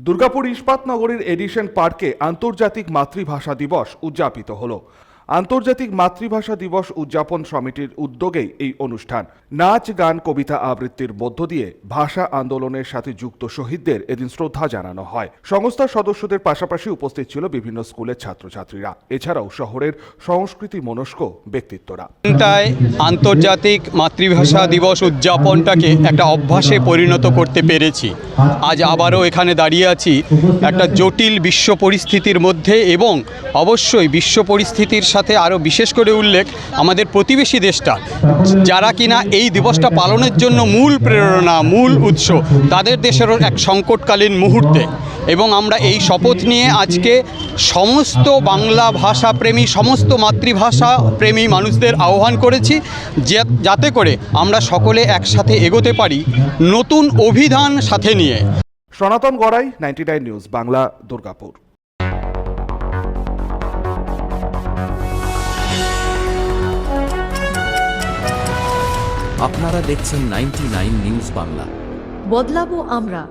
দুর্গাপুর ইস্পাত নগরীর এডিশন পার্কে আন্তর্জাতিক মাতৃভাষা দিবস উদযাপিত হলো। আন্তর্জাতিক মাতৃভাষা দিবস উদযাপন সমিতির উদ্যোগেই এই অনুষ্ঠান। নাচ, গান, কবিতা আবৃত্তির মধ্য দিয়ে ভাষা আন্দোলনের সাথে যুক্ত শহীদদের এদিন শ্রদ্ধা জানানো হয়। সংস্থার সদস্যদের পাশাপাশি উপস্থিত ছিল বিভিন্ন স্কুলের ছাত্রছাত্রীরা, এছাড়াও শহরের সংস্কৃতি মনস্ক ব্যক্তিত্বরা। আন্তর্জাতিক মাতৃভাষা দিবস উদযাপনটাকে একটা অভ্যাসে পরিণত করতে পেরেছি। আজ আবারও এখানে দাঁড়িয়ে আছি একটা জটিল বিশ্ব পরিস্থিতির মধ্যে, এবং অবশ্যই বিশ্ব পরিস্থিতির সাথে আরও বিশেষ করে উল্লেখ আমাদের প্রতিবেশী দেশটা, যারা কিনা এই দিবসটা পালনের জন্য মূল প্রেরণা, মূল উৎস, তাদের দেশেরও এক সংকটকালীন মুহূর্তে। এবং আমরা এই শপথ নিয়ে আজকে সমস্ত বাংলা ভাষা প্রেমী, সমস্ত মাতৃভাষা প্রেমী মানুষদের আহ্বান করেছি যাতে করে আমরা সকলে একসাথে এগোতে পারি নতুন অভিধান সাথে নিয়ে। সনাতন গড়াই, 99 নিউজ বাংলা, দুর্গাপুর। আপনারা দেখছেন 99 নিউজ বাংলা। বদলাবো আমরা।